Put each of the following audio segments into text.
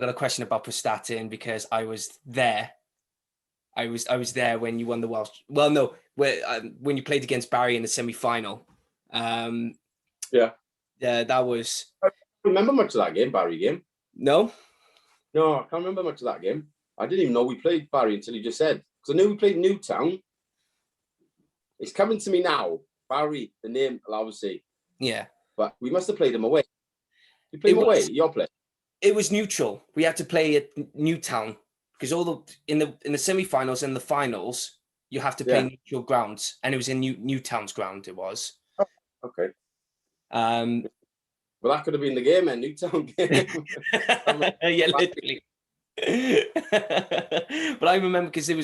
got a question about Prestatyn because I was there. I was there when you won the Welsh. Well, no, when you played against Barry in the semi-final. Yeah, that was. I don't remember much of that game, Barry game. No, I can't remember much of that game. I didn't even know we played Barry until you just said. Because I knew we played Newtown. It's coming to me now. Barry, the name, obviously. Yeah. But we must have played them away. You played them away, your play. It was neutral. We had to play at Newtown because in the semi-finals and the finals, you have to play neutral grounds, and it was in Newtown's ground. It was. Oh, okay. Well, that could have been the game, and Newtown game. Yeah, literally. But I remember because there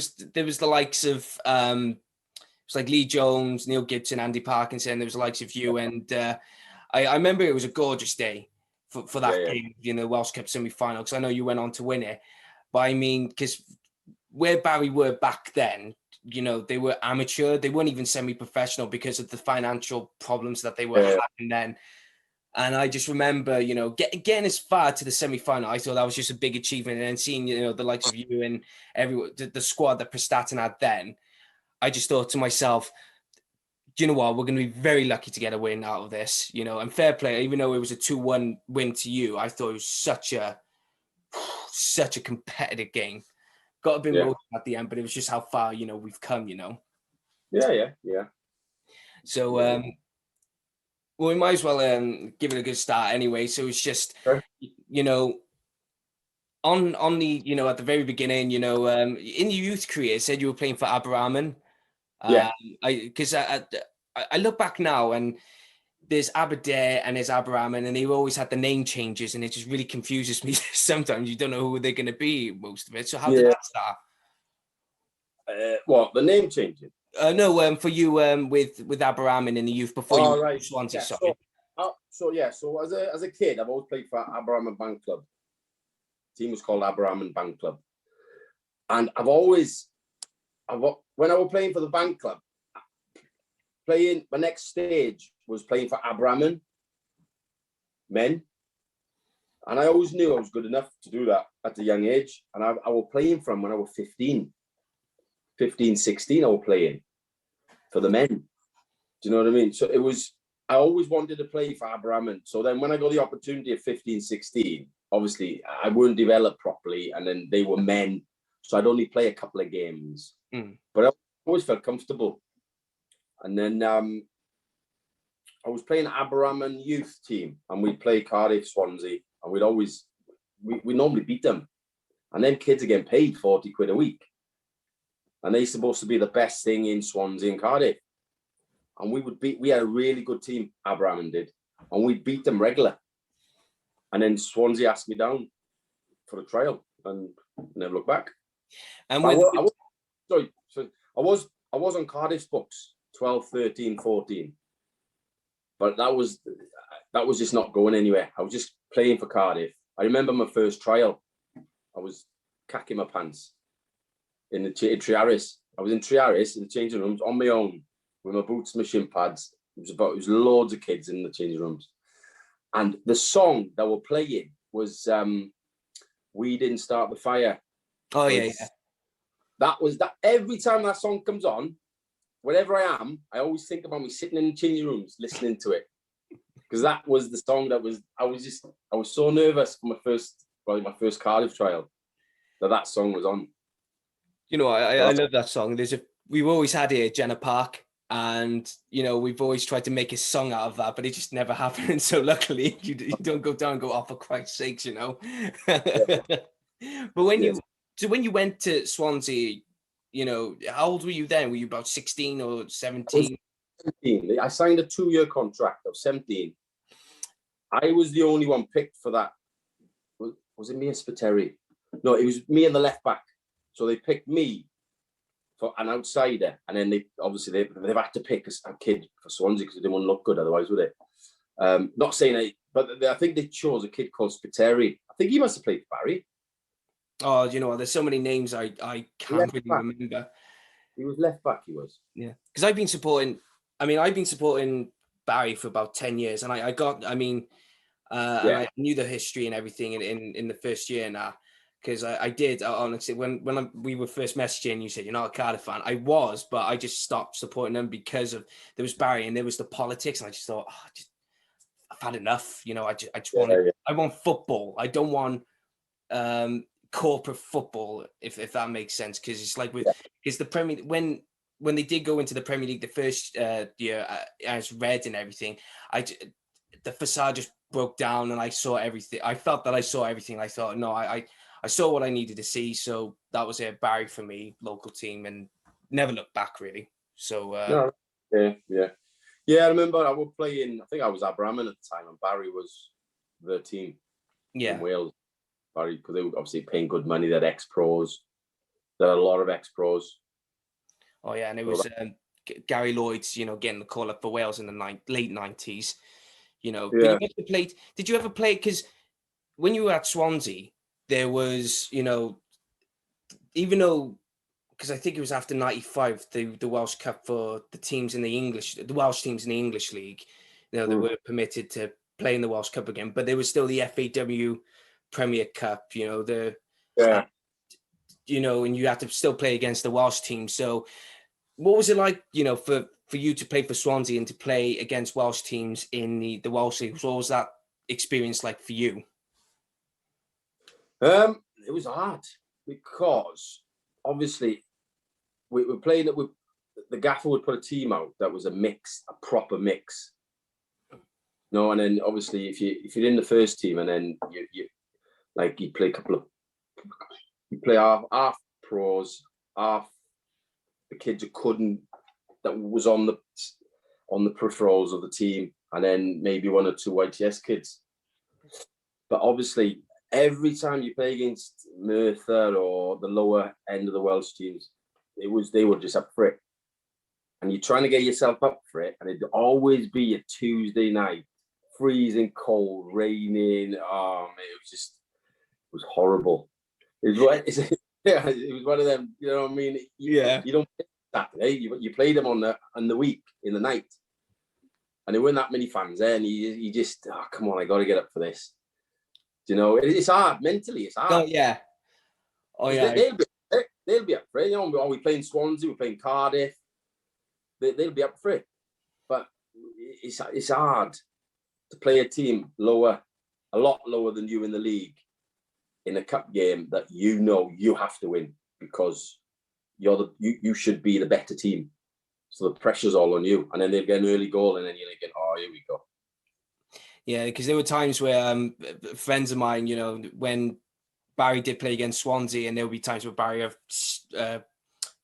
was the likes of it's like Lee Jones, Neil Gibson, Andy Parkinson. There was the likes of you, and I remember it was a gorgeous day for that game, the Welsh Cup semi-final, because I know you went on to win it. But I mean, because where Barry were back then, they were amateur. They weren't even semi-professional because of the financial problems that they were having then. And I just remember, getting as far to the semi-final, I thought that was just a big achievement. And then seeing, the likes of you and everyone, the squad that Prestatyn had then, I just thought to myself, do you know what? We're going to be very lucky to get a win out of this, and fair play. Even though it was a 2-1 win to you, I thought it was such a competitive game. Got a bit emotional at the end, but it was just how far, we've come, Yeah. So, well, we might as well give it a good start anyway. So it's just, on the, at the very beginning, in your youth career, it said you were playing for Aberraman. Because I look back now and there's Aberdare and there's Aberraman, and they've always had the name changes, and it just really confuses me. Sometimes you don't know who they're going to be most of it. So how did that start? What, the name changing? No, for you with Aberraman in the youth before you went to Swansea. Sorry. So as a kid, I've always played for Aberraman Bank Club. The team was called Aberraman Bank Club, and when I was playing for the Bank Club, my next stage was playing for Aberraman men, and I always knew I was good enough to do that at a young age. And I was playing from when I was 15, 16. I was playing for the men. Do you know what I mean? So I always wanted to play for Aberraman. So then when I got the opportunity at 15, 16, obviously I weren't developed properly, and then they were men, so I'd only play a couple of games. But I always felt comfortable. And then I was playing Aberraman youth team, and we'd play Cardiff, Swansea, and we normally beat them. And then kids are getting paid 40 quid a week, and they're supposed to be the best thing in Swansea and Cardiff. And we had a really good team, Aberraman did, and we beat them regular. And then Swansea asked me down for a trial, and never looked back. And I was on Cardiff's books 12, 13, 14, but that was just not going anywhere. I was just playing for Cardiff. I remember my first trial. I was cacking my pants in Triaris. I was in Triaris in the changing rooms on my own with my boots, my shin pads. It was loads of kids in the changing rooms, and the song that we're playing was "We Didn't Start the Fire." Oh yeah. That was that. Every time that song comes on, wherever I am, I always think about me sitting in the changing rooms listening to it, because that was the song that was. I was so nervous for my first Cardiff trial that song was on. I love that song. We've always had it at Jenner Park, and we've always tried to make a song out of that, but it just never happened. So luckily, you don't go down and go, oh, for Christ's sakes, But when you went to Swansea, how old were you then? Were you about 16 or 17? 17. I signed a 2-year contract. I was 17. I was the only one picked for that. Was it me and Spiteri? No, it was me and the left back. So they picked me for an outsider, and then they've had to pick a kid for Swansea because they didn't want to look good otherwise, would they? Not saying but I think they chose a kid called Spiteri. I think he must have played for Barry. Oh, there's so many names I can't really remember. He was left back, he was. Yeah. Because I've been supporting Barry for about 10 years. And I And I knew the history and everything in the first year now. Because I did, honestly, when we were first messaging, you said you're not a Cardiff fan. I was, but I just stopped supporting them because of there was Barry and there was the politics, and I just thought, I've had enough. I just want I want football. I don't want corporate football, if that makes sense. Because it's like because the Premier when they did go into the Premier League the first year as Red and everything, the facade just broke down, and I saw everything. I felt that I saw everything. I thought, no, I saw what I needed to see, so that was it. Barry for me, local team, and never looked back really. So I remember I was playing. I think I was Abraman at the time, and Barry was the team in Wales. Barry, because they were obviously paying good money. They're ex-pros. There are a lot of ex-pros. Oh yeah, and it was Gary Lloyd's, getting the call up for Wales in the late 90s. But did you ever play? Because when you were at Swansea, there was, even though, because I think it was after 95, the Welsh Cup for the Welsh teams in the English League, they were permitted to play in the Welsh Cup again, but there was still the FAW Premier Cup, and you had to still play against the Welsh team. So what was it like, for you to play for Swansea and to play against Welsh teams in the Welsh League? What was that experience like for you? It was hard because obviously we were playing it with the gaffer would put a team out that was a proper mix. And then obviously if you're in the first team and then you play half pros, half the kids that was on the peripherals of the team, and then maybe one or two YTS kids. But obviously, every time you play against Merthyr or the lower end of the Welsh teams, they were just up for it. And you're trying to get yourself up for it, and it'd always be a Tuesday night, freezing cold, raining. Oh man, it was horrible. It was one of them. You know what I mean? You don't play Saturday. You play them on the week in the night, and there weren't that many fans there. And you just, come on, I got to get up for this. It's hard mentally. It's hard. Oh yeah. They'll be up for it. Are we playing Swansea? We're playing Cardiff. They'll be up for it. But it's hard to play a team a lot lower than you in the league, in a cup game that you have to win because you should be the better team. So the pressure's all on you, and then they'll get an early goal, and then you're thinking, here we go. Yeah, because there were times where friends of mine, when Barry did play against Swansea, and there would be times where Barry have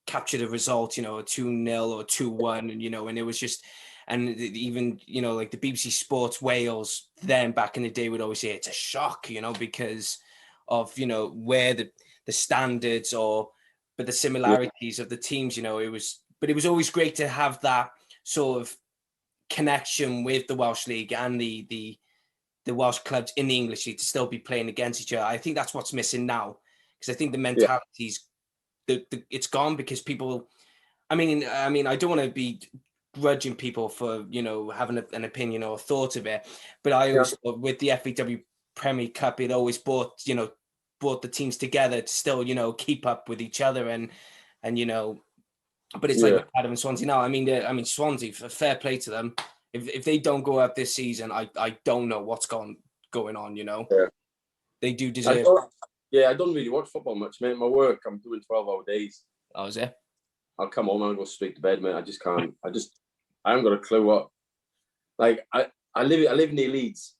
captured a result, a 2-0 or 2-1, and it was just, and even, like the BBC Sports Wales then back in the day would always say it's a shock, because of, where the standards but the similarities of the teams, but it was always great to have that sort of connection with the Welsh League and the Welsh clubs in the English League to still be playing against each other. I think that's what's missing now, because I think the mentality's it's gone, because people, I mean, I don't want to be grudging people for, having an opinion or a thought of it, but I always thought with the FAW Premier Cup, it always brought the teams together to still, keep up with each other and but it's like Adam and Swansea now. I mean, Swansea, fair play to them. If they don't go up this season, I don't know what's going on. They do deserve. I don't really watch football much, mate. My work, I'm doing 12-hour days. Oh, is it? I'll come home and I'll go straight to bed, mate. I just can't. I haven't got a clue what. Like I live near Leeds,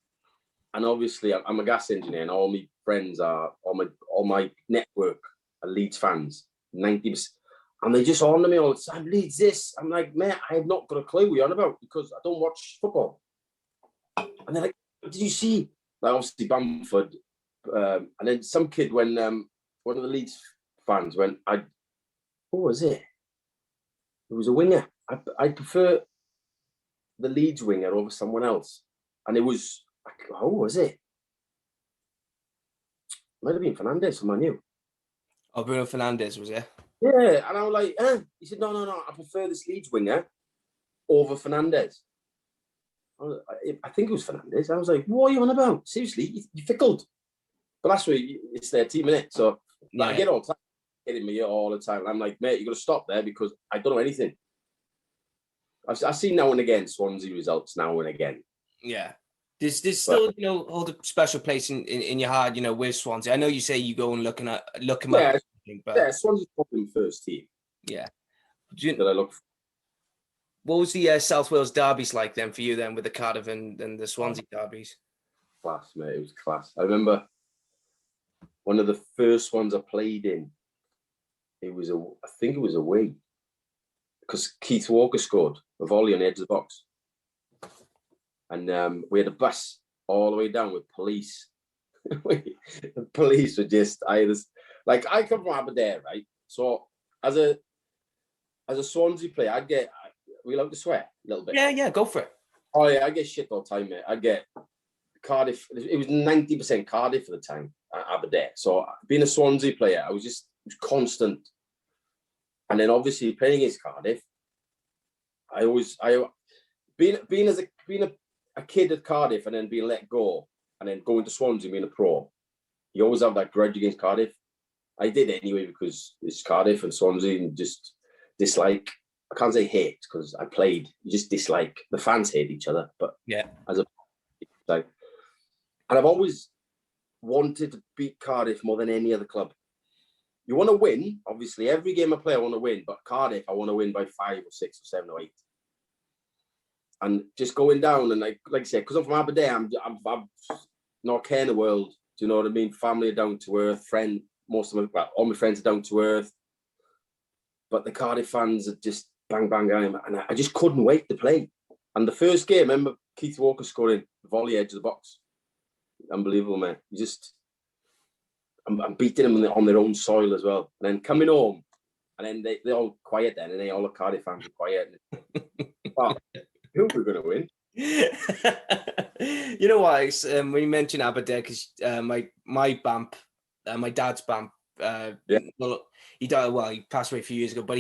and obviously I'm a gas engineer, and all my friends are all my network are Leeds fans, 90%. And they just on to me all the time, Leeds this. I'm like, mate, I have not got a clue what you're on about, because I don't watch football. And they're like, did you see? Like, obviously Bamford. And then some kid, when one of the Leeds fans went, who was it? It was a winger. I prefer the Leeds winger over someone else. And it was, who was it? Might have been Fernandes, someone new. Oh, Bruno Fernandes, was it? Yeah, and I was like, He said, no, I prefer this Leeds winger over Fernandes. I think it was Fernandez. I was like, what are you on about? Seriously, you fickled. But that's where it's their team, innit? So I get all the time, getting me all the time. I'm like, mate, you got to stop there because I don't know anything. I've seen now and again Swansea results now and again. Yeah. There's still, hold a special place in your heart, with Swansea. I know you say you go and look them up. But Swansea's probably first team. Yeah. That I look for. What was the South Wales derbies like then for you then with the Cardiff and the Swansea derbies? Class, mate. It was class. I remember one of the first ones I played in. I think it was away because Keith Walker scored a volley on the edge of the box, and we had a bus all the way down with police. The police were just I come from Aberdeen, right? So as a Swansea player, we allowed to swear a little bit. Yeah, go for it. Oh yeah, I get shit all the time, mate. I get Cardiff. It was 90% Cardiff at the time at Aberdeen. So being a Swansea player, it was constant. And then obviously playing against Cardiff, being a kid at Cardiff and then being let go and then going to Swansea being a pro, you always have that grudge against Cardiff. I did anyway because it's Cardiff and Swansea and just dislike. I can't say hate because I played. You just dislike. The fans hate each other, but and I've always wanted to beat Cardiff more than any other club. You want to win, obviously. Every game I play, I want to win. But Cardiff, I want to win by 5 or 6 or 7 or 8. And just going down and like I said, because I'm from Aberdeen, I'm not caring the world. Do you know what I mean? Family are down to earth. All my friends are down to earth. But the Cardiff fans are just bang, bang, bang. And I just couldn't wait to play. And the first game, I remember Keith Walker scoring the volley edge of the box. Unbelievable, man. I'm beating them on their own soil as well. And then coming home, and then they're all quiet then, and then all the Cardiff fans are quiet. Wow, who are we going to win? You know why? When you mentioned Aberdeen, because my BAMP, my dad's BAMP, well, he died. Well, he passed away a few years ago. But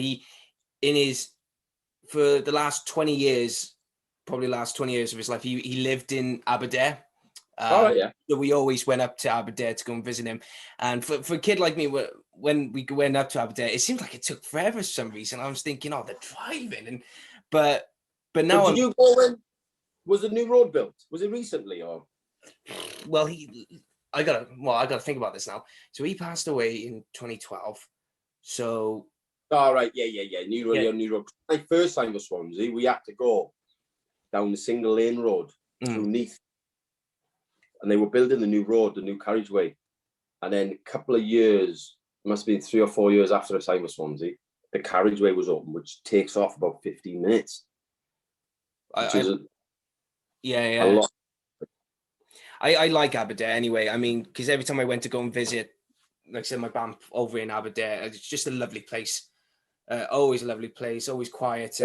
for the last 20 years, probably last 20 years of his life, he lived in Aberdeen. So we always went up to Aberdeen to go and visit him. And for a kid like me, when we went up to Aberdeen, it seemed like it took forever for some reason. I was thinking, oh, they're driving, but now. Did you go when was the new road built? Was it recently or? Well, I gotta think about this now. So he passed away in 2012. So. All right, yeah. New road. My first time for Swansea, we had to go down the single lane road through Neath. And they were building the new road, the new carriageway. And then a couple of years, it must have been 3 or 4 years after I signed with Swansea, the carriageway was open, which takes off about 15 minutes. A lot. I like Aberdeen anyway. I mean, because every time I went to go and visit, like I said, my BAMP over in Aberdeen, it's just a lovely place. Always a lovely place, always quiet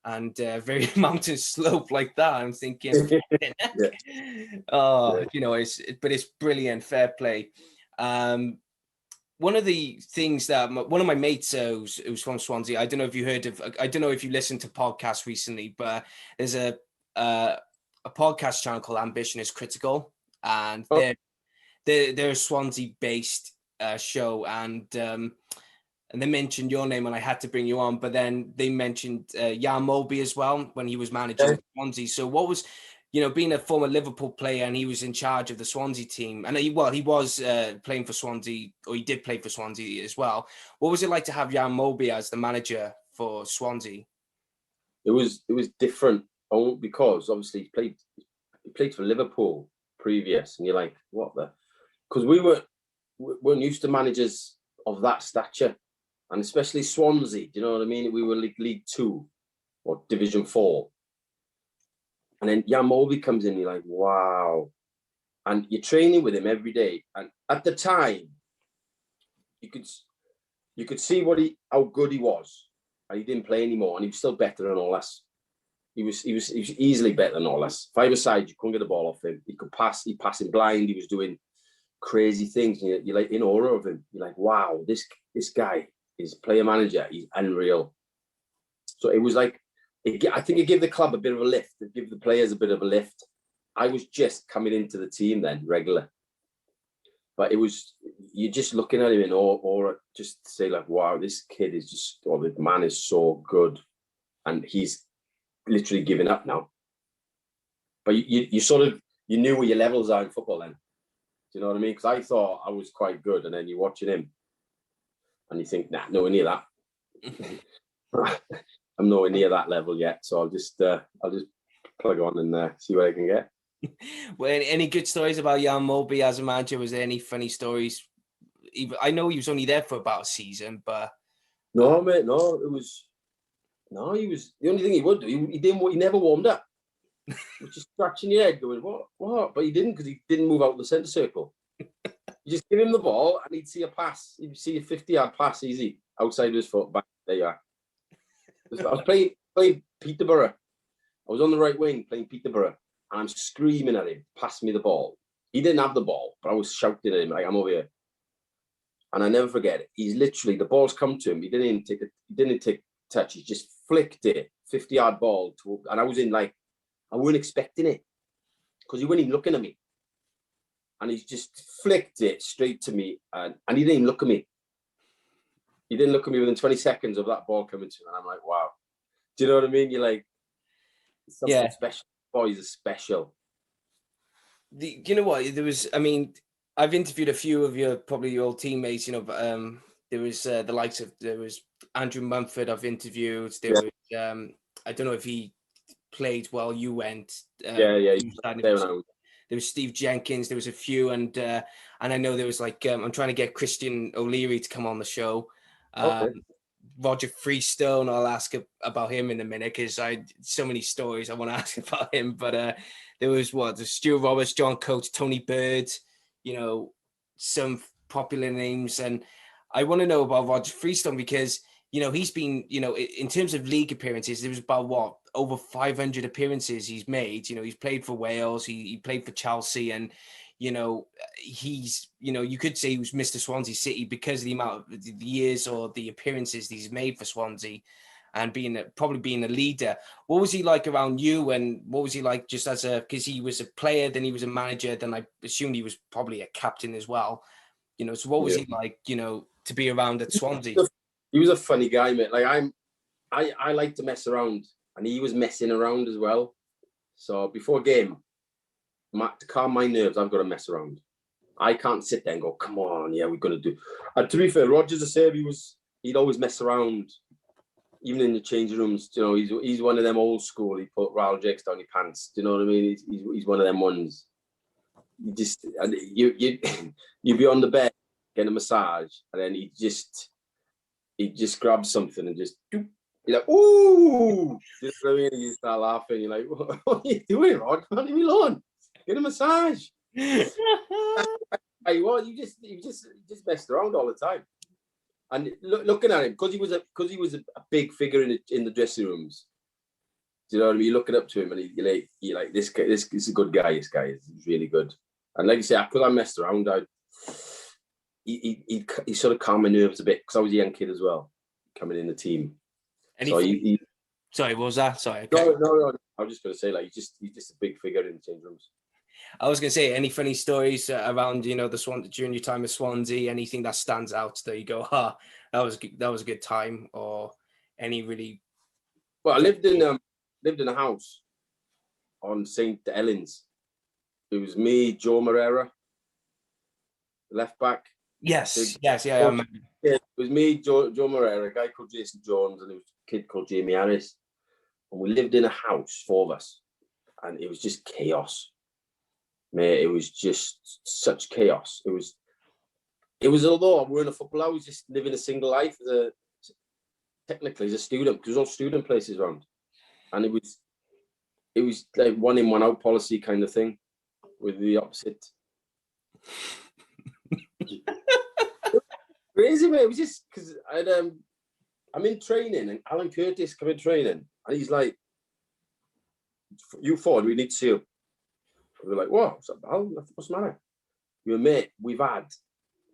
and very mountain slope like that. I'm thinking, it's brilliant, fair play. One of the things that one of my mates who's from Swansea, I don't know if you listened to podcasts recently, but there's a podcast channel called Ambition is Critical, and they're a Swansea based show, and they mentioned your name and I had to bring you on, but then they mentioned Jan Molby as well when he was managing Swansea. So what was, being a former Liverpool player and he was in charge of the Swansea team, and he was playing for Swansea, or he did play for Swansea as well. What was it like to have Jan Molby as the manager for Swansea? It was different because obviously he played for Liverpool previous, and you're like, what the? Because we weren't used to managers of that stature. And especially Swansea, do you know what I mean? We were League 2 or Division 4. And then Jan Molby comes in, you're like, wow. And you're training with him every day. And at the time, you could see how good he was. And he didn't play anymore. And he was still better than all us. He was easily better than all us. 5-a-side, you couldn't get the ball off him. He could pass. He passed him blind. He was doing crazy things. And you're like in awe of him. You're like, wow, this guy is player manager. He's unreal. So it was like I think it gave the club a bit of a lift. It gave the players a bit of a lift. I was just coming into the team then, regular. But it was, you're just looking at him in awe, or just say like, wow, this kid is just, or the man is so good. And he's literally giving up now. But you sort of, you knew where your levels are in football then. Do you know what I mean? Because I thought I was quite good. And then you're watching him and you think, nah, nowhere near that. I'm nowhere near that level yet. So I'll just plug on and see what I can get. Well, any good stories about Jan Molby as a manager? Was there any funny stories? I know he was only there for about a season, but no, mate, no, he was the only thing he would do. He never warmed up, which is scratching your head, going what? But he didn't, because he didn't move out the centre circle. You just give him the ball, and he'd see a pass. He'd see a 50-yard pass easy outside of his foot. Back there you are. I was playing Peterborough. I was on the right wing playing Peterborough. And I'm screaming at him, pass me the ball. He didn't have the ball, but I was shouting at him like, I'm over here. And I never forget it. He's literally, the ball's come to him. He didn't take touch. He just flicked it, 50-yard ball. And I was in like, I weren't expecting it, because he wasn't even looking at me. And he's just flicked it straight to me. And he didn't even look at me. He didn't look at me within 20 seconds of that ball coming to him. And I'm like, wow. Do you know what I mean? You're like, something special. Boys are special. You know what? There was, I mean, I've interviewed a few of your old teammates. You know, but there was the likes of, there was Andrew Mumford I've interviewed. There was I don't know if he played while you went. There was Steve Jenkins. There was a few, and I know there was like I'm trying to get Christian O'Leary to come on the show. Okay. Roger Freestone, I'll ask about him in a minute, because I so many stories I want to ask about him. But there was Stuart Roberts, John Coates, Tony Bird, you know, some popular names. And I want to know about Roger Freestone, because, you know, he's been, you know, in terms of league appearances, there was about over 500 appearances he's made. You know, he's played for Wales, he played for Chelsea, and you know, he's, you know, you could say he was Mr. Swansea City because of the amount of the years or the appearances he's made for Swansea, and probably being a leader. What was he like around you, and what was he like just as because he was a player, then he was a manager, then I assumed he was probably a captain as well. You know, so what was he like, you know, to be around at Swansea? He was a funny guy, mate. Like I like to mess around, and he was messing around as well. So before a game, to calm my nerves, I've got to mess around. I can't sit there and go, come on, yeah, we're going to do. And to be fair, Roger's a save. He'd always mess around, even in the changing rooms. You know, he's one of them old school. He put Raul Jakes down your pants. Do you know what I mean? He's one of them ones. You'd be on the bed getting a massage, and then he'd just grab something and just do. You're like, ooh! You know what I mean? You start laughing. You're like, what are you doing, Rod? Come on, leave me alone. Get a massage. You just messed around all the time. And looking at him, because he was a big figure in the dressing rooms. Do you know what I mean? You're looking up to him, and you're like, this guy, this is a good guy. This guy is really good. And like you say, because I messed around, he sort of calmed my nerves a bit, because I was a young kid as well, coming in the team. Sorry, what was that? Sorry. Okay. No. I was just going to say, like, he's just a big figure in the change rooms. I was going to say, any funny stories around, you know, during your time at Swansea, anything that stands out that you go, that was a good time, or any really? Well, I lived in a house on St. Helens. It was me, Joe Moreira, left back. Yes, I remember. Yeah, it was me, Joe Moreira, a guy called Jason Jones, and there was a kid called Jamie Harris. And we lived in a house, 4 of us, and it was just chaos. Mate, it was just such chaos. It was although I weren't a footballer, I was just living a single life technically as a student, because there was all student places around. And it was like 1 in, 1 out policy kind of thing, with the opposite. Crazy, mate. It was just because I'm in training, and Alan Curtis come in training, and he's like, you forward, we need to see you. We're like, what? What's up, Al? What's the matter? You're mate, we've had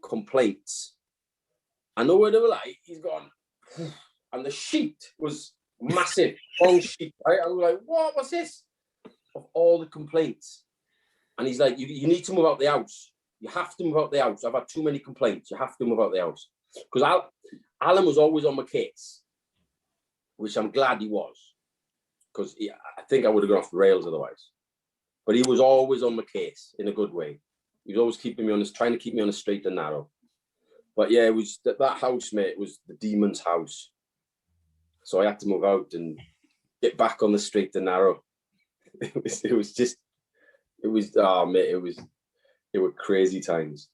complaints. I know where they were like, he's gone, and the sheet was massive, long sheet. Right? I was like, what's this? Of all the complaints. And he's like, you need to move out the house. You have to move out the house. I've had too many complaints. You have to move out the house. Because Alan was always on my case, which I'm glad he was. Because I think I would have gone off the rails otherwise. But he was always on my case in a good way. He was always trying to keep me on a straight and narrow. But yeah, it was that house, mate. It was the demon's house. So I had to move out and get back on the straight and narrow. It were crazy times.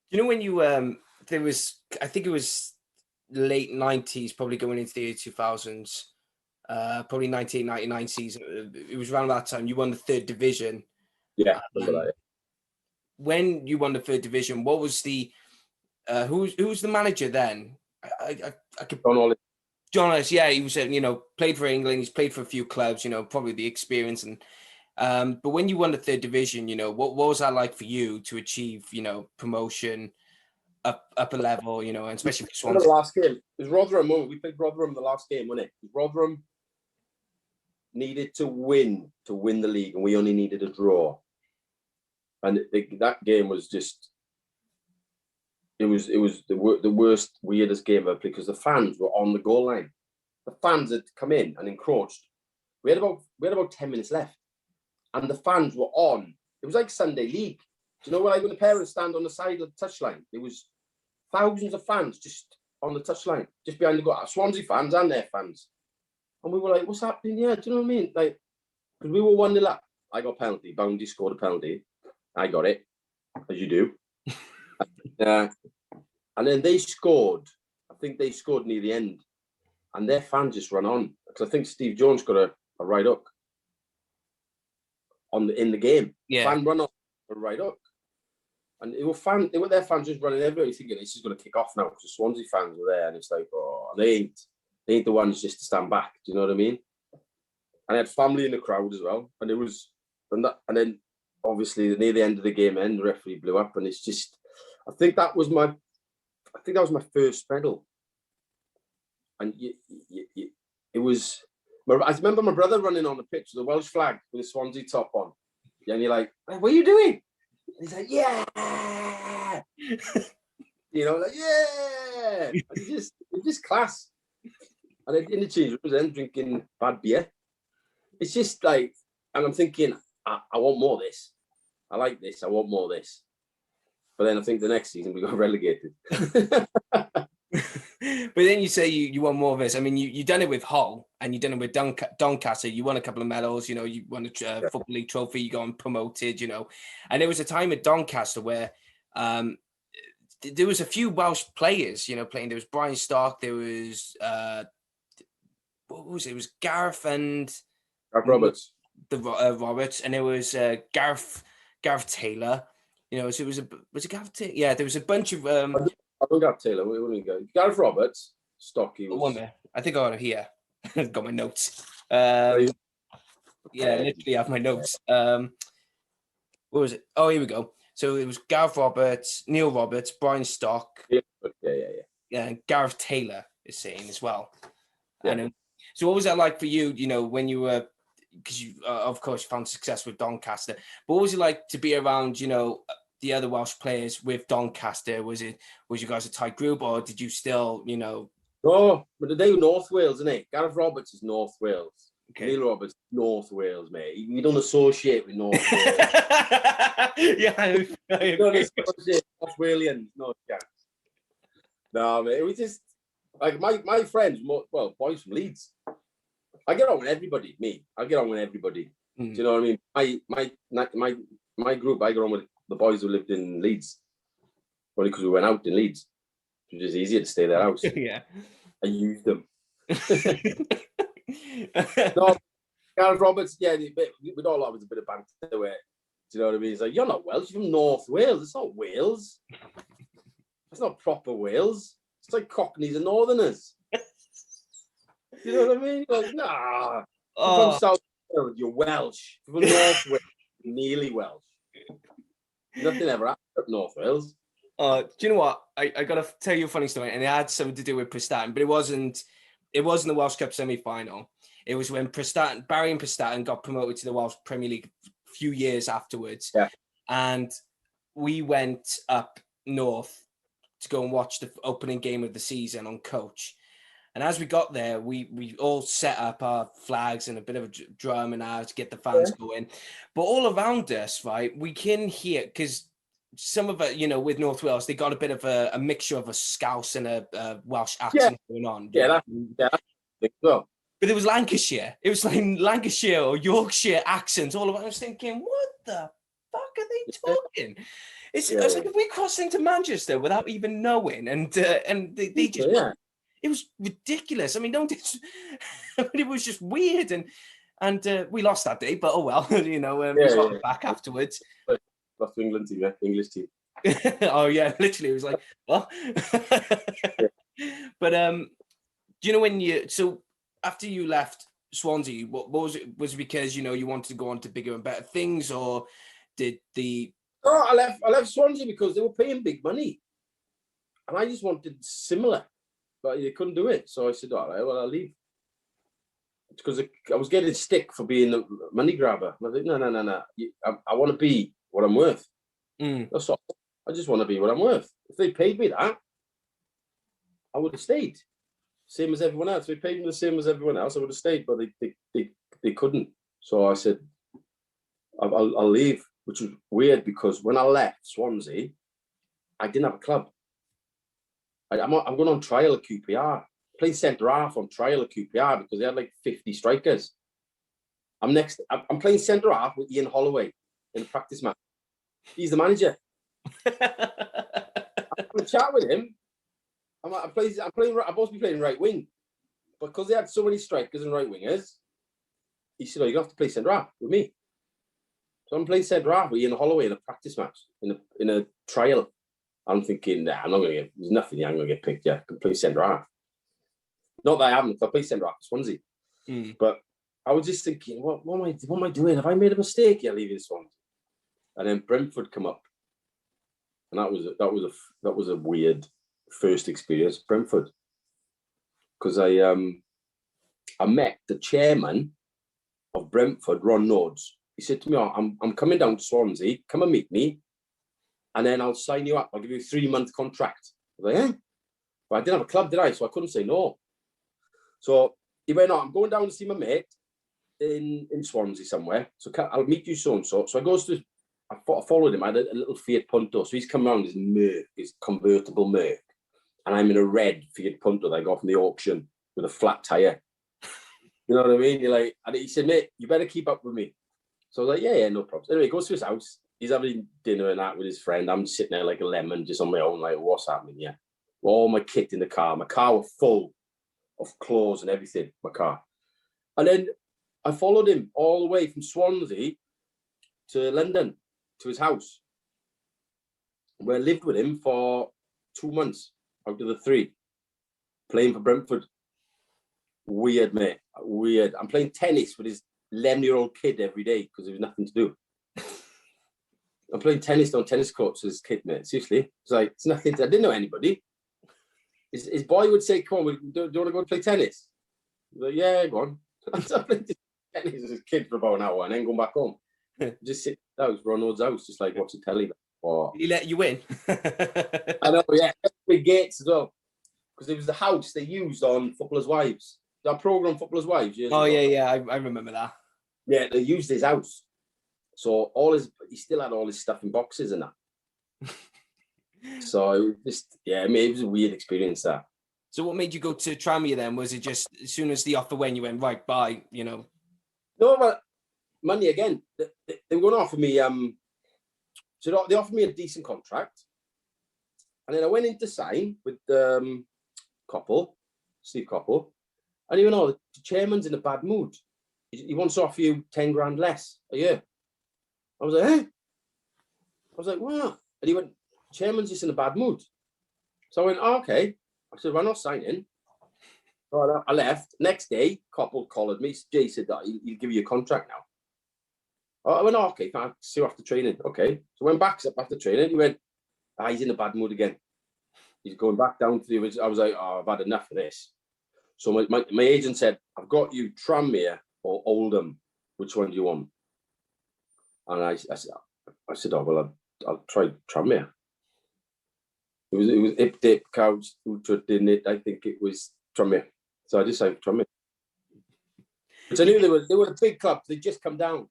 You know, when you I think it was late 90s, probably going into the early 2000s, probably 1999 season. It was around that time you won the third division. Yeah. When you won the third division, what was the who was the manager then? I could. John Ollis, yeah, he was, played for England. He's played for a few clubs, probably the experience. And but when you won the third division, what was that like for you to achieve, promotion up a level, and especially for Swansea? The last game, it was Rotherham. We played Rotherham the last game, wasn't it? Rotherham needed to win the league, and we only needed a draw. And that game was just. It was the worst, weirdest game ever because the fans were on the goal line. The fans had come in and encroached. We had about 10 minutes left, and the fans were on. It was like Sunday League. Do you know when the parents stand on the side of the touchline? There was thousands of fans just on the touchline, just behind the goal. Swansea fans and their fans, and we were like, "What's happening here?" Do you know what I mean? Like, because we were 1-0 up. I got a penalty. Boundy scored a penalty. I got it, as you do. And then they scored. I think they scored near the end, and their fans just ran on because I think Steve Jones got a right hook in the game. Yeah, fan run off a right hook, and they were their fans just running everywhere. You're thinking this is going to kick off now because the Swansea fans were there, and it's like, oh, they ain't the ones just to stand back. Do you know what I mean? And I had family in the crowd as well, and then obviously near the end of the game, the referee blew up, and it's just. I think that was my first medal, and it was. I remember my brother running on the pitch with the Welsh flag with the Swansea top on, and you're like, "What are you doing?" And he's like, "Yeah," like yeah. It's just class. And then in the change rooms, then drinking bad beer. It's just like, and I'm thinking, I want more of this. I like this. I want more of this. But then I think the next season we got relegated. But then you say you want more of this. I mean, you done it with Hull and you done it with Doncaster. You won a couple of medals. You won a Football League trophy. You got promoted. And there was a time at Doncaster where there was a few Welsh players. Playing. There was Brian Stark. There was what was it? It was Gareth and Roberts. Roberts, and there was Gareth Taylor. So was it Gareth Taylor? Yeah, there was a bunch of. I don't Gareth Taylor. Where did we go? Gareth Roberts, Stocky was. One there. I think I got it here. Got my notes. Yeah, literally have my notes. What was it? Oh, here we go. So it was Gareth Roberts, Neil Roberts, Brian Stock. Yeah. And Gareth Taylor is saying as well. Yeah. And so what was that like for you? When you were. Because you, of course, you found success with Doncaster. But what was it like to be around, the other Welsh players with Doncaster? Was you guys a tight group, or did you still, No, but they were North Wales, isn't it? Gareth Roberts is North Wales. Okay. Neil Roberts, North Wales, mate. You don't associate with North Wales. Yeah, you don't associate North Walians, no chance. No, mate. It was just like my friends, boys from Leeds. I get on with everybody. I get on with everybody. Do you know what I mean? My group, I get on with the boys who lived in Leeds. Only because we went out in Leeds. It was just easier to stay at their house. Yeah. I used them. No, Gareth Roberts, yeah, we'd all have a bit of banter where, do you know what I mean? It's like, you're not Welsh, you're from North Wales. It's not Wales. It's not proper Wales. It's like Cockneys and Northerners. You know what I mean? Like, nah. You're from South Wales, you're Welsh. You're from North Wales, you're nearly Welsh. Nothing ever happened at North Wales. Do you know what? I got to tell you a funny story, and it had something to do with Prestatyn, but it wasn't it wasn't the Welsh Cup semi-final. It was when Barry and Prestatyn got promoted to the Welsh Premier League a few years afterwards. Yeah. And we went up north to go and watch the opening game of the season on coach. And as we got there, we all set up our flags and a bit of a drum and to get the fans going. But all around us, right, we can hear, because some of it, you know, with North Wales, they got a bit of a mixture of a Scouse and a Welsh accent going on. Yeah, well. But it was Lancashire. It was like Lancashire or Yorkshire accents all around. I was thinking, what the fuck are they talking? It's like if we crossed into Manchester without even knowing, and they just it was ridiculous. I mean, it was just weird, and we lost that day, but oh well, you know, we got back afterwards. Lost to England team, English team. Oh yeah, literally, it was like, well, but do you know when so after you left Swansea, what was it? Was it because, you know, you wanted to go on to bigger and better things, or did the? Oh, I left Swansea because they were paying big money, and I just wanted similar, but they couldn't do it. So I said, all right, well, I'll leave. Because I was getting stick for being a money grabber. And I said, no. I want to be what I'm worth. That's all. I just want to be what I'm worth. If they paid me that, I would have stayed. Same as everyone else. If they paid me the same as everyone else, I would have stayed, but they couldn't. So I said, I'll leave, which was weird because when I left Swansea, I didn't have a club. I'm going on trial at QPR. Playing centre half on trial at QPR because they had like 50 strikers. I'm playing centre half with Ian Holloway in a practice match. He's the manager. I'm having a chat with him. I'm supposed to be playing right wing, but because they had so many strikers and right wingers, he said, "Oh, you're gonna have to play centre half with me." So I'm playing centre half with Ian Holloway in a practice match in a trial. I'm thinking, nah, I'm not gonna get. There's nothing. I'm gonna get picked. Yeah, I can play centre half. Not that I haven't. I play centre half for Swansea, but I was just thinking, what am I doing? Have I made a mistake? Yeah, leaving Swansea, and then Brentford come up, and that was a weird first experience, Brentford, because I met the chairman of Brentford, Ron Nodes. He said to me, "Oh, I'm coming down to Swansea. Come and meet me, and then I'll sign you up. I'll give you a 3-month contract." I was like, "Eh?" But I didn't have a club, did I? So I couldn't say no. So he went, "No, I'm going down to see my mate in Swansea somewhere. So I'll meet you so and so." So I followed him. I had a little Fiat Punto. So he's come around his convertible Merc. And I'm in a red Fiat Punto that I got from the auction with a flat tire. You know what I mean? And he said, "Mate, you better keep up with me." So I was like, yeah, no problems. Anyway, he goes to his house. He's having dinner and that with his friend. I'm sitting there like a lemon, just on my own, like, what's happening here? All my kit in the car. My car was full of clothes and everything, my car. And then I followed him all the way from Swansea to London, to his house, where I lived with him for 2 months out of the 3, playing for Brentford. Weird, mate. Weird. I'm playing tennis with his 11-year-old kid every day because there was nothing to do. I'm playing tennis on tennis courts with his kid, mate. Seriously. It's like, it's nothing. I didn't know anybody. His boy would say, "Come on, do you want to go and play tennis?" Like, yeah, go on. So I played tennis with his kid for about an hour and then going back home. Just sit in the house, Ronald's house, just like watching telly. Or... He let you in? I know, yeah. Big gates as well. Because it was the house they used on Footballers' Wives. That programme, Footballers' Wives. Oh, ago. Yeah. I remember that. Yeah, they used his house. So he still had all his stuff in boxes and that. So it was a weird experience, that. So what made you go to Tranmere then? Was it just as soon as the offer went, you went, right, bye, you know? No, but money again. They were going to offer me, so they offered me a decent contract. And then I went in to sign with Steve Coppell. And he went, "Oh, the chairman's in a bad mood. He wants to offer you 10 grand less a year." I was like, "Eh?" I was like, "What?" And he went, "Chairman's just in a bad mood." So I went, "Oh, okay." I said, "Well, I'm not signing." So I left. Next day, Coppell called me. Jay said that he'll give you a contract now. I went, "Oh, okay, can I see you after training?" Okay. So I went back after training. He went, "He's in a bad mood again. He's going back down to the original." I was like, "Oh, I've had enough of this." So my agent said, I've got you Tranmere or Oldham. Which one do you want? And I said, oh, well, I'll try Tranmere. It was Ip Dip Cows Ultra, didn't it? I think it was Tranmere. So I decided Tranmere. But I knew they were a big club. They just come down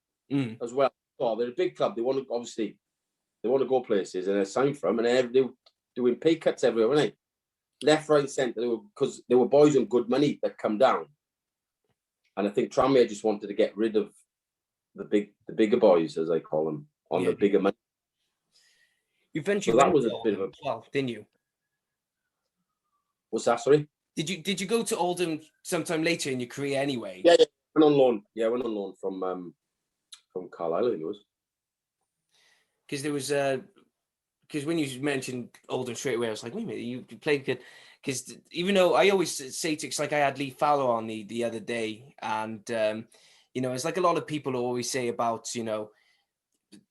as well. Oh, they're a big club. They want to go places, and they're signed from, and they were doing pay cuts everywhere, weren't they? Left, right, centre. Because they were boys on good money that come down, and I think Tranmere just wanted to get rid of the bigger boys, as I call them, on the bigger money. You eventually that was a bit of a 12, didn't you? What's that? Sorry. Did you go to Oldham sometime later in your career anyway? Yeah. Went on loan. Yeah, I went on loan from Carlisle, I think it was. Because there was because when you mentioned Oldham straight away, I was like, wait a minute, you played good. Because even though I always say to, it's like I had Lee Fowler on the other day, and it's like a lot of people always say about the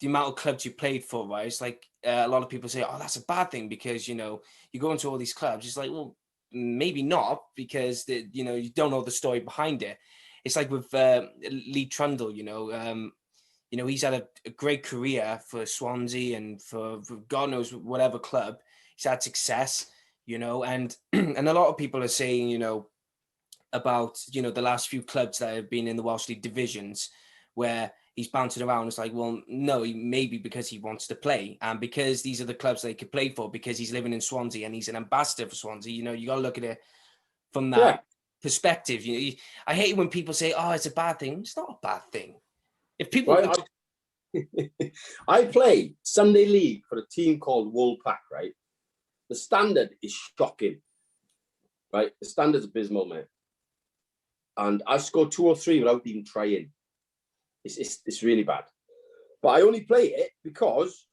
amount of clubs you played for, right? It's like a lot of people say, oh, that's a bad thing because you go into all these clubs. It's like, well, maybe not, because you don't know the story behind it. It's like with Lee Trundle, he's had a great career for Swansea and for God knows whatever club. He's had success, and and a lot of people are saying, about the last few clubs that have been in the Welsh League divisions where he's bouncing around. It's like, well, no, maybe because he wants to play, and because these are the clubs that he could play for, because he's living in Swansea and he's an ambassador for Swansea. You got to look at it from that perspective. I hate when people say, oh, it's a bad thing. It's not a bad thing. If people I play Sunday League for a team called Woolpack, right? The standard is shocking, right? The standard's abysmal, mate. And I scored 2 or 3 without even trying. It's really bad. But I only play it because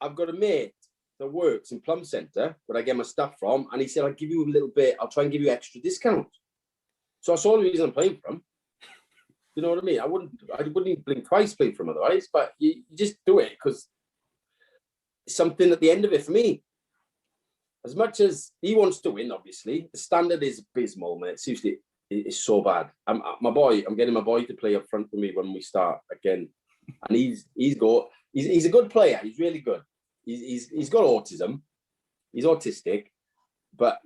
I've got a mate that works in Plum Centre, where I get my stuff from, and he said, I'll give you a little bit, I'll try and give you extra discount. So that's all the reason I'm playing from. You know what I mean? I wouldn't even blink twice playing from otherwise, but you just do it because it's something at the end of it for me. As much as he wants to win, obviously, the standard is abysmal, mate. Seriously, it's so bad. I'm getting my boy to play up front for me when we start again. And he's a good player. He's really good. He's got autism. He's autistic, but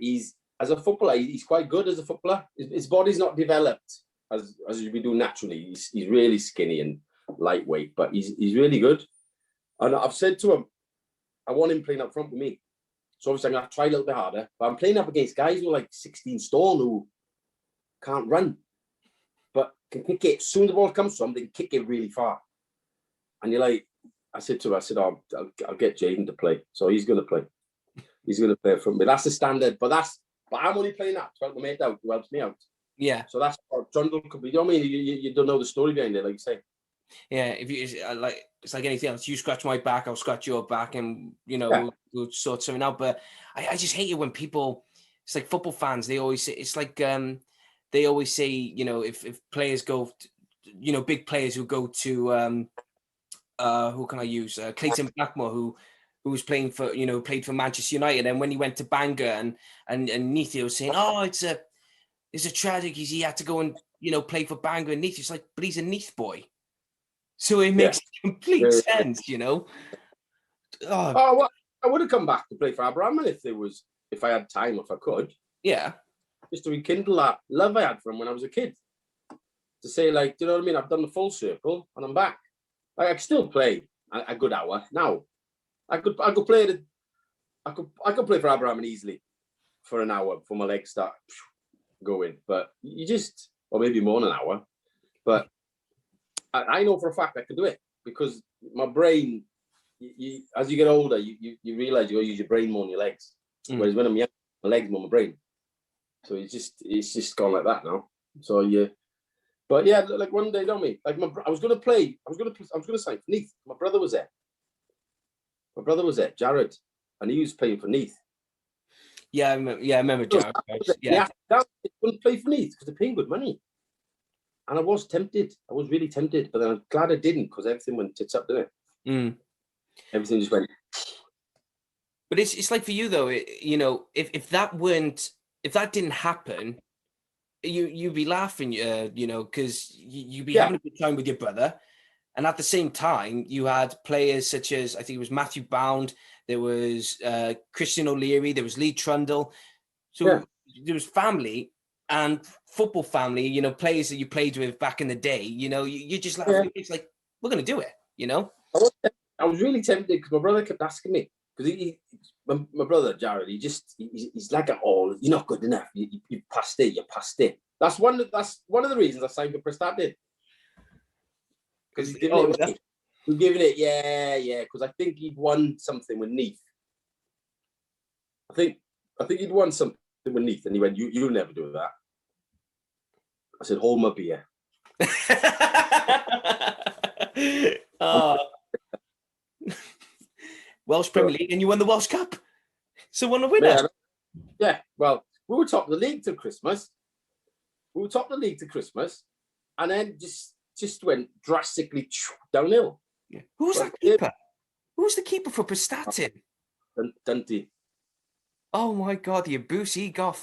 as a footballer, he's quite good as a footballer. His body's not developed as we do naturally. He's really skinny and lightweight, but he's really good. And I've said to him, I want him playing up front with me. So obviously I'm going to try a little bit harder. But I'm playing up against guys who are like 16 stone who can't run, but can kick it. As soon as the ball comes to them, they can kick it really far. And you're like, I said to him, I'll get Jaden to play. So he's going to play. He's going to play from me. That's the standard. But I'm only playing that to help the mate out, who helps me out. Yeah. So that's what Trundle could be. You know what I mean? You don't know the story behind it, like you say. Yeah, if you it's like anything else. You scratch my back, I'll scratch your back, and we'll sort something out. But I just hate it when people. It's like football fans. They always say it's like they always say if players go, big players who go to who can I use Clayton Blackmore who was playing for played for Manchester United, and when he went to Bangor and Neath was saying, oh, it's a tragedy. He had to go and play for Bangor and Neath. It's like, but he's a Neath boy. So it makes complete sense, Oh, well, I would have come back to play for Abraham if I had time, if I could. Yeah. Just to rekindle that love I had for him when I was a kid. To say, like, do you know what I mean? I've done the full circle and I'm back. Like, I could still play a good hour now. I could play for Abraham easily for an hour before my legs start going. But or maybe more than an hour. But I know for a fact I can do it because my brain, as you get older, you realize you got to use your brain more than your legs. Whereas when I'm young, my legs more my brain. So it's just gone like that now. So yeah, but yeah, like one day, don't me? Like I was gonna sign for Neath. My brother was there, Jared, and he was playing for Neath. Yeah, I remember Jared. Yeah, I couldn't play for Neath because they're paying good money. And I was tempted. I was really tempted, but then I'm glad I didn't because everything went tits up, didn't it? Everything just went. But it's like for you though, if that didn't happen, you'd be laughing, you know, because you'd be having a good time with your brother. And at the same time, you had players such as, I think it was Matthew Bound, there was Christian O'Leary, there was Lee Trundle. So there was family and football family, you know, players that you played with back in the day. You know, you just laugh. It's like, we're going to do it, you know? I was really tempted because my brother kept asking me, because my brother, Jared, he's like, oh, you're not good enough. You passed it, you passed it. That's one of the reasons I signed for Prestatyn. Because he's giving it away. We're giving it, yeah. Because I think he'd won something with Neath. I think he'd won something with Neath, and he went, "You'll never do that." I said, "Hold my beer." Welsh Premier League, and you won the Welsh Cup. So won a winner. Yeah. Well, we were top of the league till Christmas. And then just went drastically downhill. Yeah. Who was that keeper? Who was the keeper for Prestatyn? Dundee. Oh my God, the abuse he got.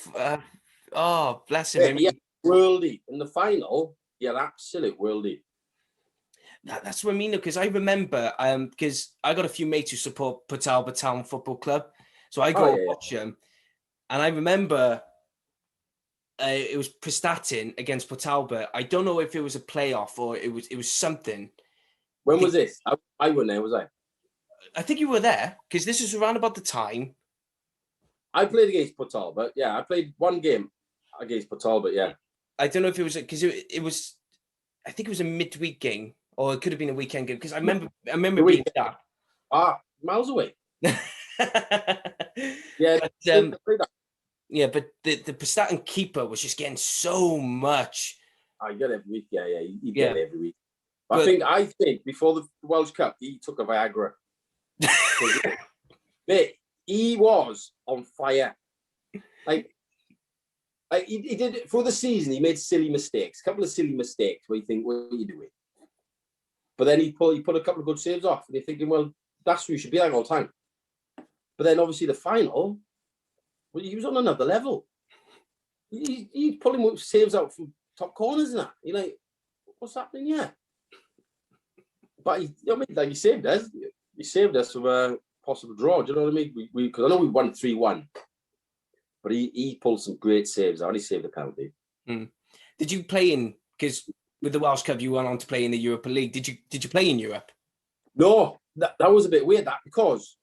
Oh, bless him. Yeah, worldie. In the final, absolute worldie. That's what I mean, because I remember, because I got a few mates who support Port Talbot Town Football Club. So I go and watch them. And I remember it was Prestatyn against Port Talbot. I don't know if it was a playoff or it was something. When was this? I wasn't there, was I? I think you were there, because this was around about the time. I played against Port Talbot. Yeah, I played one game against Port Talbot, yeah. I don't know if it was, because it was, I think it was a midweek game, or it could have been a weekend game, because I remember being there. Miles away. Yeah, but, but the Prestatyn keeper was just getting so much. I get every week, you get it every week. But I think before the Welsh Cup, he took a Viagra. Mate, he was on fire. Like he did for the season. He made silly mistakes, a couple of silly mistakes where you think, what are you doing? But then he put a couple of good saves off, and you're thinking, well, that's who you should be like all the time. But then obviously the final, well, he was on another level. He's pulling saves out from top corners and that. You're like, what's happening here? But he saved us. He saved us from a possible draw. Do you know what I mean? Because I know we won 3-1, but he pulled some great saves out. He saved the penalty. Did you play in? Because with the Welsh Cup, you went on to play in the Europa League. Did you play in Europe? No, that was a bit weird. Because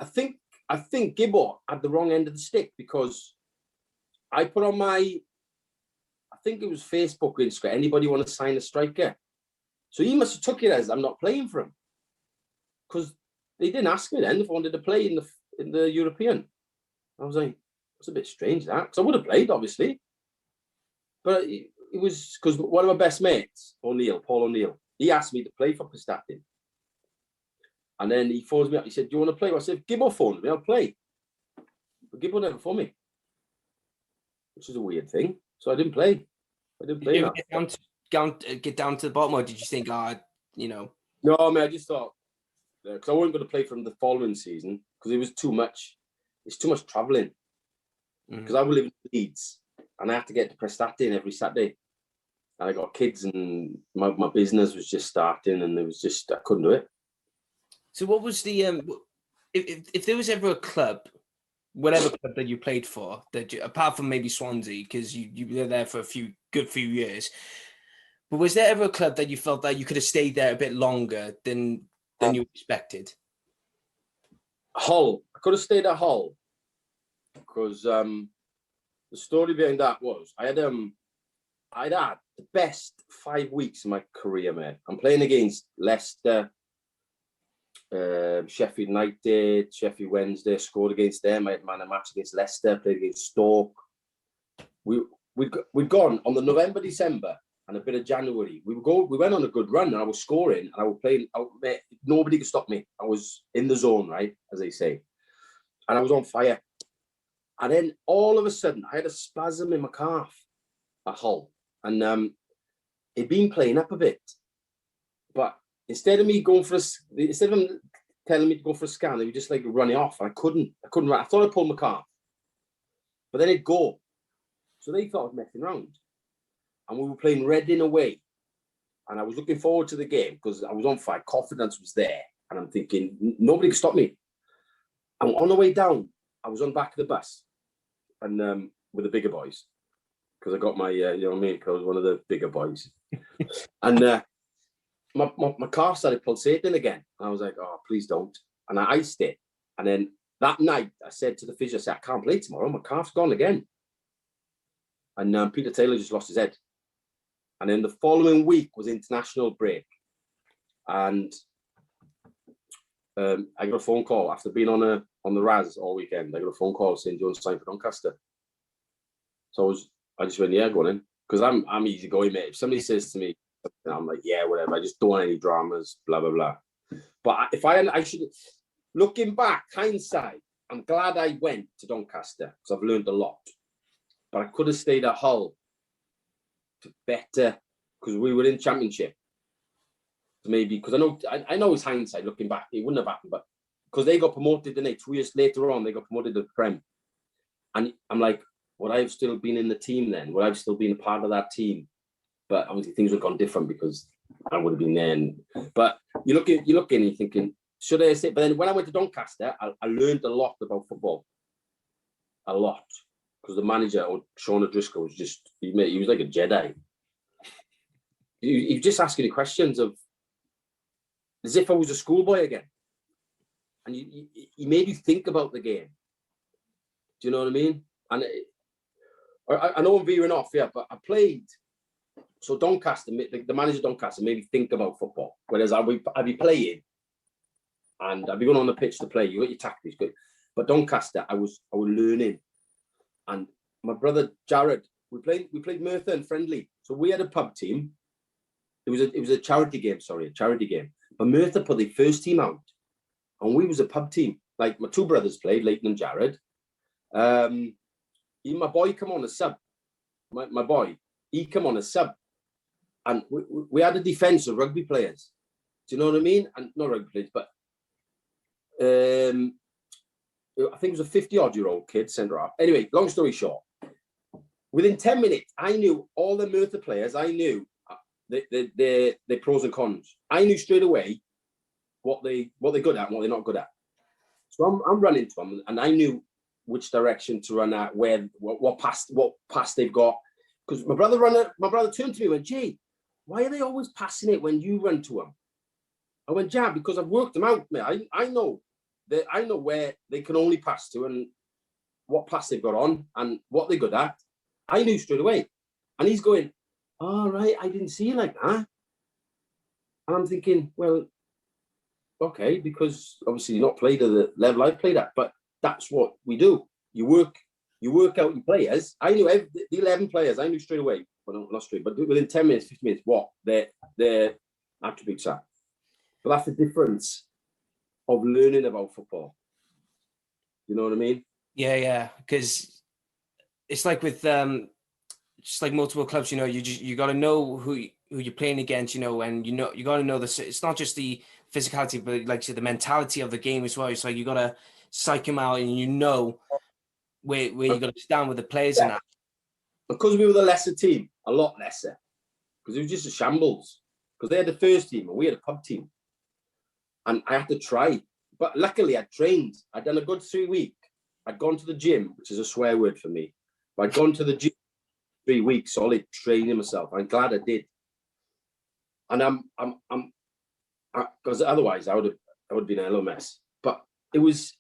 I think Gibbo had the wrong end of the stick, because I put on I think it was Facebook or Instagram, anybody want to sign a striker? So he must have took it as I'm not playing for him, because they didn't ask me then if I wanted to play in the European. I was like, it's a bit strange that, because I would have played obviously, but it was because one of my best mates, Paul O'Neill, he asked me to play for Prestatyn, and then he phones me up. He said, "Do you want to play?" I said, "Gibbo phoned me, I'll play." But Gibbo never phoned me, which is a weird thing. So I didn't play. Did you get down to the bottom, or did you think, No, I mean, I just thought, because I wasn't going to play for him the following season, because it was too much. It's too much travelling. Because I was living in Leeds, and I had to get to Prestatyn every Saturday. And I got kids, and my business was just starting, and I couldn't do it. So what was the if there was ever a club, whatever club that you played for, that apart from maybe Swansea, because you were there for a good few years, but was there ever a club that you felt that you could have stayed there a bit longer than you expected? Hull. I could have stayed at Hull, because the story behind that was I'd had the best 5 weeks of my career, mate. I'm playing against Leicester, Sheffield United, Sheffield Wednesday, scored against them. I had man a match against Leicester, played against Stoke. We'd gone on the November, December, and a bit of January. We went on a good run, and I was scoring, and I was playing. Nobody could stop me. I was in the zone, right, as they say, and I was on fire. And then all of a sudden, I had a spasm in my calf at Hull, and it'd been playing up a bit, but instead of them telling me to go for a scan, they were just like running off. I couldn't run. I thought I pulled my calf, but then it'd go. So they thought I was messing around. And we were playing Reading away. And I was looking forward to the game because I was on fire. Confidence was there. And I'm thinking, nobody can stop me. And on the way down, I was on the back of the bus and with the bigger boys. Because I got my, you know what I mean? Because I was one of the bigger boys. And my car started pulsating again. And I was like, oh, please don't. And I iced it. And then that night, I said to the physio, I said, I can't play tomorrow. My calf's gone again. And Peter Taylor just lost his head. And then the following week was international break. And I got a phone call after being on the RAS all weekend. I got a phone call saying, do you want to sign for Doncaster? So I just went, yeah, go on in. Because I'm easygoing, mate. If somebody says to me, I'm like, yeah, whatever. I just don't want any dramas, blah, blah, blah. But if I should, looking back, hindsight, I'm glad I went to Doncaster because I've learned a lot. But I could have stayed at Hull to better, because we were in Championship. Maybe, because I know it's hindsight, looking back, it wouldn't have happened, but because they got promoted, didn't they? 2 years later on, they got promoted to the Prem. And I'm like, would I have still been in the team then? Would I have still been a part of that team? But obviously things would have gone different because I would have been there. But you're looking and you're thinking, should I say? But then when I went to Doncaster, I learned a lot about football. A lot. Because the manager, Sean O'Driscoll, was just, he was like a Jedi. He was just asking me questions of, as if I was a schoolboy again. And he made you think about the game. Do you know what I mean? And I know I'm veering off, yeah, but I played. So Doncaster, the manager Doncaster made me think about football. Whereas I'd be playing and I'd be going on the pitch to play. You got your tactics, but Doncaster, I was learning. And my brother Jared, we played Merthyr and friendly. So we had a pub team. It was a charity game. But Merthyr put the first team out, and we was a pub team. Like my two brothers played, Leighton and Jared. Even my boy come on a sub. My boy, he come on a sub, and we had a defence of rugby players. Do you know what I mean? And not rugby players, but I think it was a 50-odd-year-old kid, centre half. Anyway, long story short, within 10 minutes, I knew all the Merthyr players. I knew their pros and cons. I knew straight away what they're good at and what they're not good at. So I'm running to them, and I knew which direction to run at, where what pass they've got. Because my brother turned to me and went, Jay, why are they always passing it when you run to them? I went, yeah, because I've worked them out, mate. I know where they can only pass to and what pass they've got on and what they're good at. I knew straight away. And he's going, all right, I didn't see it like that. And I'm thinking, well, okay, because obviously you're not played at the level I played at, but that's what we do. You work out your players. I knew the 11 players. I knew straight away. Well, not straight, but within 10 minutes, 15 minutes, what their attributes are. But that's the difference of learning about football. You know what I mean? Yeah. Because it's like with just like multiple clubs, you know, you got to know who you're playing against, you know, and you got to know this. It's not just the physicality, but like I said, the mentality of the game as well. It's like you got to psych them out, and you know where you got to stand with the players and that. Because we were the lesser team, a lot lesser, because it was just a shambles. Because they had the first team and we had a pub team, and I had to try. But luckily, I trained. I'd done a good 3 weeks. I'd gone to the gym, which is a swear word for me. But I'd gone to the gym 3 weeks, solid training myself. I'm glad I did. And because otherwise I would have been a little mess. But it was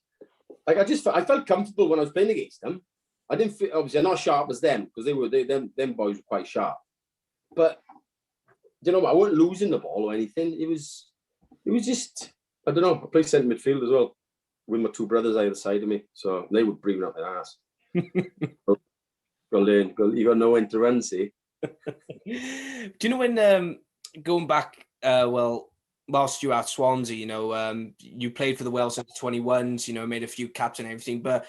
like I felt comfortable when I was playing against them. I didn't feel, obviously I'm not sharp as them, because them boys were quite sharp. But you know, I wasn't losing the ball or anything. It was just, I don't know. I played centre midfield as well with my two brothers either side of me, so they would breathe out their ass. Go learn. You got to know when to run. See. Do you know when going back? Whilst you were at Swansea, you know, you played for the Welsh 21s. You know, made a few caps and everything. But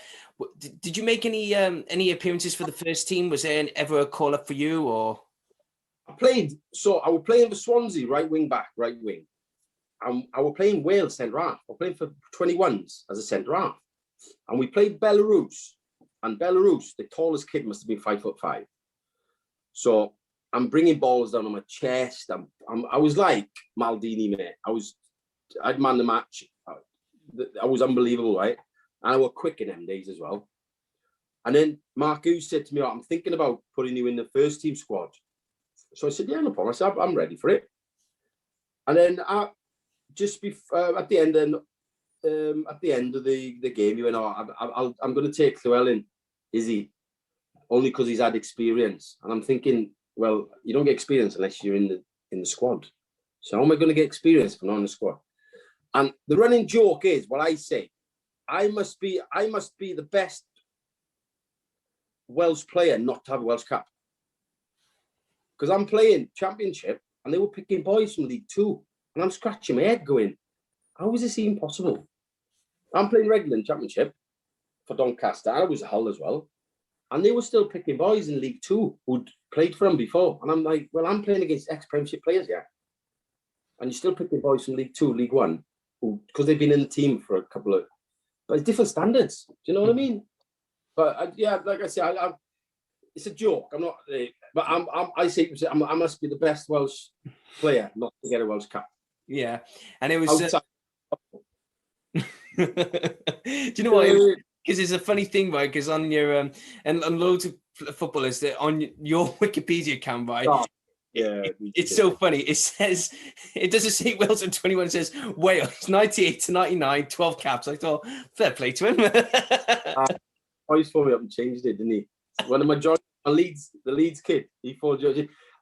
did you make any appearances for the first team? Was there ever a call up for you, or? I played. So I was playing for Swansea, right wing. I was playing Wales centre half. I played for 21s as a centre half, and we played Belarus. And Belarus, the tallest kid must have been 5'5". So I'm bringing balls down on my chest. I was like Maldini, mate. I'd man the match. I was unbelievable, right? And I was quick in them days as well. And then Mark Hughes said to me, I'm thinking about putting you in the first team squad. So I said, yeah, no problem. I said, I'm ready for it. And then just before, at the end of the game, he went, I'm going to take Llewellyn, is he? Only because he's had experience. And I'm thinking, well, you don't get experience unless you're in the squad. So how am I going to get experience if I'm not in the squad? And the running joke is what I say. I must be the best Welsh player not to have a Welsh Cup. Because I'm playing Championship and they were picking boys from League Two. And I'm scratching my head going, how is this even possible? I'm playing regular in Championship for Doncaster. I was a Hull as well. And they were still picking boys in League Two who'd played for them before. And I'm like, well, I'm playing against ex-Premiership players, yeah. And you're still picking boys from League Two, League One, because they've been in the team for a couple of... But it's different standards. Do you know what I mean? But yeah, like I say, it's a joke. I'm not... But I say I must be the best Welsh player not to get a Welsh Cup. Yeah. And it was... Do you know what? Because it's a funny thing, right? Because on your... and loads of footballers, that on your Wikipedia account, right? Oh, yeah. It's so funny. It says... It doesn't say Wales in 21. It says Wales, 98 to 99, 12 caps. I thought, fair play to him. Always phoned me up and changed it, didn't he? One of my the Leeds kid, he phoned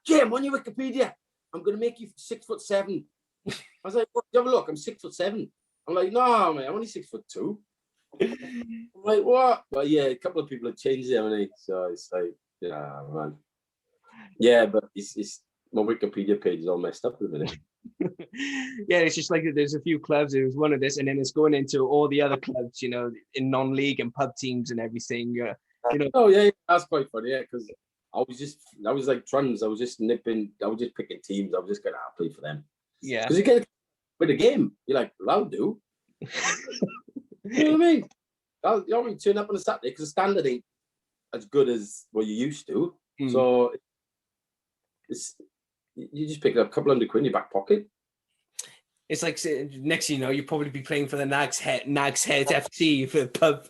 Jim, on your Wikipedia, I'm going to make you 6'7". I was like, what? Have a look, I'm 6'7". I'm like, no, mate, I'm only 6'2". I'm like, what? But yeah, a couple of people have changed it, haven't they? So it's like, yeah, man. Yeah, but it's my Wikipedia page is all messed up at the minute. Yeah, it's just like there's a few clubs. It was one of this, and then it's going into all the other clubs, you know, in non-league and pub teams and everything. You know. Oh yeah, that's quite funny. Yeah, because I was like trans. I was just nipping. I was just picking teams. I was just going to play for them. Yeah, because you get with a game, you're like, well, I'll do. You know what I mean? You don't really turn up on a Saturday because the standard ain't as good as what you used to. So you just pick up a couple £100 in your back pocket. It's like next you know, you'll probably be playing for the Nags Head FC for the pub.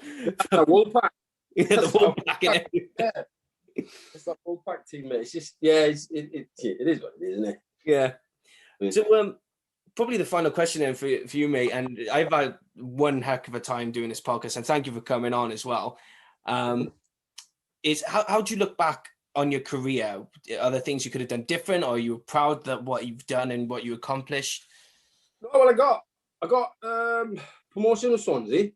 The Wolfpack. The Wolfpack. Yeah. It's that Wolfpack team, mate. It's just, yeah, it is what it is, isn't it? Yeah. So probably the final question then for you, mate, and I've had one heck of a time doing this podcast, and thank you for coming on as well. Is how do you look back on your career? Are there things you could have done different, or are you proud that what you've done and what you accomplished? No, well, I got promotion with Swansea.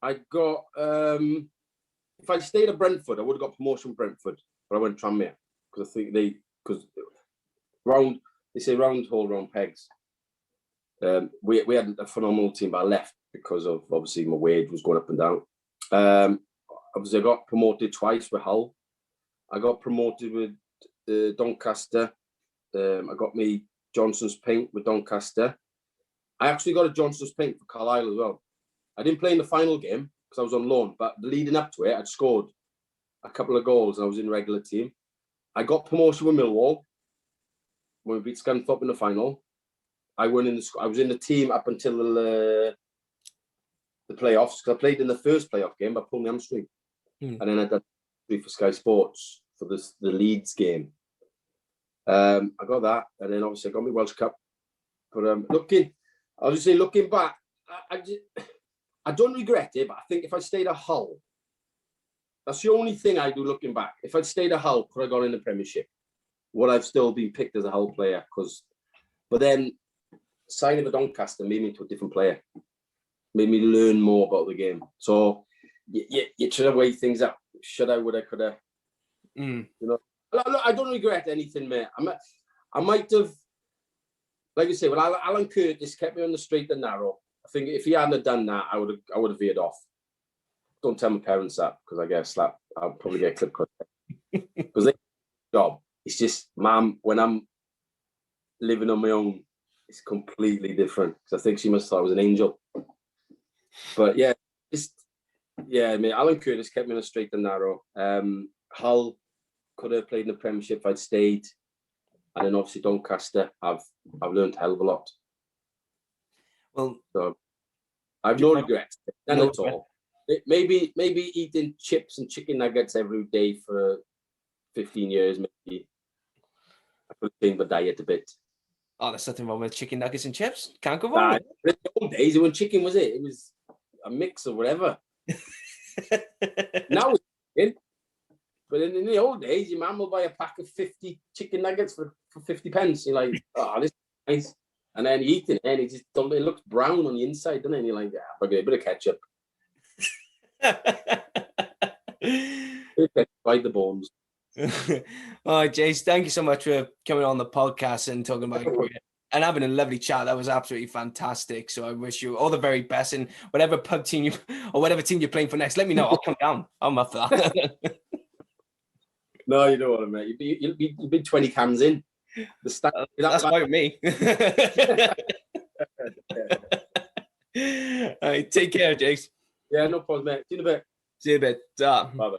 I got if I stayed at Brentford, I would have got promotion with Brentford, but I went Tranmere because I think they say round hole, round pegs. We had a phenomenal team, but I left because of obviously my wage was going up and down. Obviously, I got promoted twice with Hull. I got promoted with Doncaster. I got me Johnson's Pink with Doncaster. I actually got a Johnson's Pink for Carlisle as well. I didn't play in the final game because I was on loan, but leading up to it, I'd scored a couple of goals and I was in regular team. I got promotion with Millwall when we beat Scunthorpe in the final. I was in the team up until the playoffs because I played in the first playoff game, but I pulled my hamstring. And then I did for Sky Sports for the Leeds game. I got that, and then obviously I got my Welsh Cup. But looking back, I don't regret it, but I think if I stayed at Hull, that's the only thing I do looking back. If I'd stayed at Hull, could I got in the Premiership? Would I've still been picked as a Hull player? But then signing for Doncaster made me into a different player, made me learn more about the game. So you try to weigh things up. Should I, would I, could I? You know, I don't regret anything, mate. I might have, like you say, well, Alan Curtis kept me on the straight and narrow. I think if he hadn't done that, I would have veered off. Don't tell my parents that because I get a slap. I'll probably get a clip cut. Because they job. It's just, Mum, when I'm living on my own, it's completely different. Because I think she must have thought I was an angel. But yeah, just Yeah, mate. Alan Curtis kept me on a straight and narrow. Hull could have played in the Premiership if I'd stayed, and then obviously Doncaster. I've learned a hell of a lot. Well, so I've no regrets, none at all. Maybe eating chips and chicken nuggets every day for 15 years, maybe I could change my diet a bit. Oh, there's nothing wrong with chicken nuggets and chips. Can't go wrong. In the old days, when chicken was it was a mix or whatever. Now it's chicken. But in the old days, your man will buy a pack of 50 chicken nuggets for 50 pence. You're like, oh, this is nice. And then you eat it, and it looks brown on the inside, doesn't it? And you're like, yeah, I'll get a bit of ketchup. Bite the bones. All right, Jace, thank you so much for coming on the podcast and talking about your career and having a lovely chat. That was absolutely fantastic. So I wish you all the very best, and whatever pub team whatever team you're playing for next, let me know. I'll come down. I'm up for that. No, you don't want to, mate. You'll be 20 cans in. That's fine with me. All right, take care, Jace. Yeah, no problem, mate. See you in a bit. See you in a bit. Bye-bye.